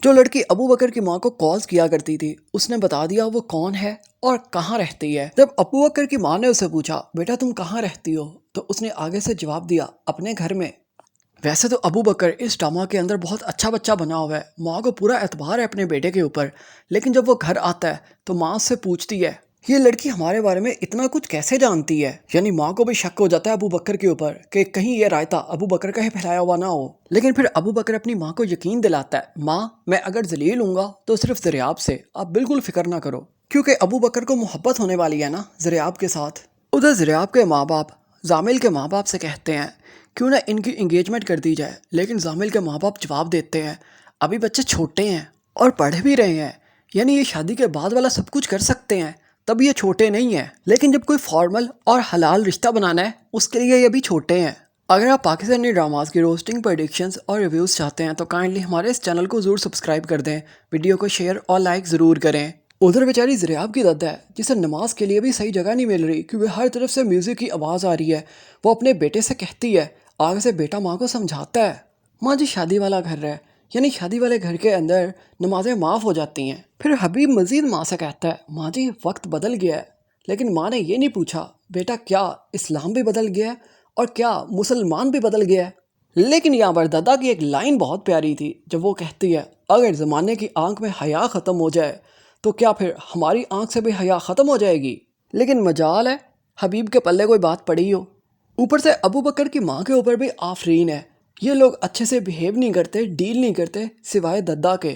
جو لڑکی ابو بکر کی ماں کو کالز کیا کرتی تھی اس نے بتا دیا وہ کون ہے اور کہاں رہتی ہے۔ جب ابو بکر کی ماں نے اسے پوچھا بیٹا تم کہاں رہتی ہو، تو اس نے آگے سے جواب دیا اپنے گھر میں۔ ویسے تو ابو بکر اس ڈرامہ کے اندر بہت اچھا بچہ بنا ہوا ہے، ماں کو پورا اعتبار ہے اپنے بیٹے کے اوپر، لیکن جب وہ گھر آتا ہے تو ماں اس سے پوچھتی ہے یہ لڑکی ہمارے بارے میں اتنا کچھ کیسے جانتی ہے؟ یعنی ماں کو بھی شک ہو جاتا ہے ابو بکر کے اوپر کہ کہیں یہ رائتا ابو بکر کا ہی پھیلایا ہوا نہ ہو۔ لیکن پھر ابو بکر اپنی ماں کو یقین دلاتا ہے ماں میں اگر ذلیل ہوں گا تو صرف زریاب سے، آپ بالکل فکر نہ کرو، کیونکہ ابو بکر کو محبت ہونے والی ہے نا زریاب کے ساتھ۔ ادھر زریاب کے ماں باپ زامل کے ماں باپ سے کہتے ہیں کیوں نہ ان کی انگیجمنٹ کر دی جائے، لیکن زامل کے ماں باپ جواب دیتے ہیں ابھی بچے چھوٹے ہیں اور پڑھ بھی رہے ہیں، یعنی یہ شادی کے بعد والا سب کچھ کر سکتے ہیں، تب یہ چھوٹے نہیں ہیں، لیکن جب کوئی فارمل اور حلال رشتہ بنانا ہے اس کے لیے یہ بھی چھوٹے ہیں۔ اگر آپ پاکستانی ڈراماز کی روسٹنگ پریڈکشنز اور ریویوز چاہتے ہیں تو کائنڈلی ہمارے اس چینل کو ضرور سبسکرائب کر دیں، ویڈیو کو شیئر اور لائک ضرور کریں۔ ادھر بیچاری زریاب کی دادا ہے جسے نماز کے لیے بھی صحیح جگہ نہیں مل رہی کیونکہ ہر طرف سے میوزک کی آواز آ رہی ہے، وہ اپنے بیٹے سے کہتی ہے، آگے سے بیٹا ماں کو سمجھاتا ہے ماں جی شادی والا گھر ہے، یعنی شادی والے گھر کے اندر نمازیں معاف ہو جاتی ہیں۔ پھر حبیب مزید ماں سے کہتا ہے ماں جی وقت بدل گیا ہے، لیکن ماں نے یہ نہیں پوچھا بیٹا کیا اسلام بھی بدل گیا ہے اور کیا مسلمان بھی بدل گیا ہے۔ لیکن یہاں پر دادا کی ایک لائن بہت پیاری تھی جب وہ کہتی ہے اگر زمانے کی آنکھ میں حیا ختم ہو جائے تو کیا پھر ہماری آنکھ سے بھی حیا ختم ہو جائے گی؟ لیکن مجال ہے حبیب کے پلے کوئی بات پڑی ہو۔ اوپر سے ابو بکر کی ماں کے اوپر بھی آفرین ہے، یہ لوگ اچھے سے بیہیو نہیں کرتے، ڈیل نہیں کرتے سوائے دادا کے،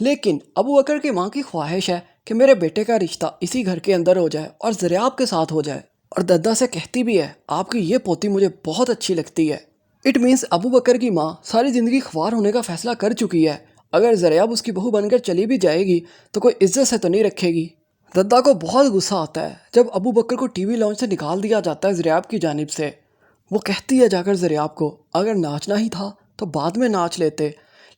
لیکن ابو بکر کی ماں کی خواہش ہے کہ میرے بیٹے کا رشتہ اسی گھر کے اندر ہو جائے اور زریاب کے ساتھ ہو جائے، اور دادا سے کہتی بھی ہے آپ کی یہ پوتی مجھے بہت اچھی لگتی ہے۔ اٹ مینس ابو بکر کی ماں ساری زندگی خوار ہونے کا فیصلہ کر چکی ہے، اگر زریاب اس کی بہو بن کر چلی بھی جائے گی تو کوئی عزت سے تو نہیں رکھے گی۔ دادا کو بہت غصہ آتا ہے جب ابو بکر کو ٹی وی لانچ سے نکال دیا جاتا ہے زریاب کی جانب سے۔ وہ کہتی ہے جا کر زریاب کو اگر ناچنا ہی تھا تو بعد میں ناچ لیتے،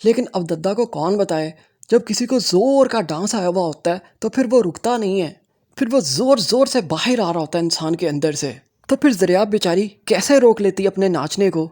لیکن اب دادا کو کون بتائے جب کسی کو زور کا ڈانس آیا ہوا ہوتا ہے تو پھر وہ رکتا نہیں ہے، پھر وہ زور زور سے باہر آ رہا ہوتا ہے انسان کے اندر سے، تو پھر زریاب بیچاری کیسے روک لیتی اپنے ناچنے کو؟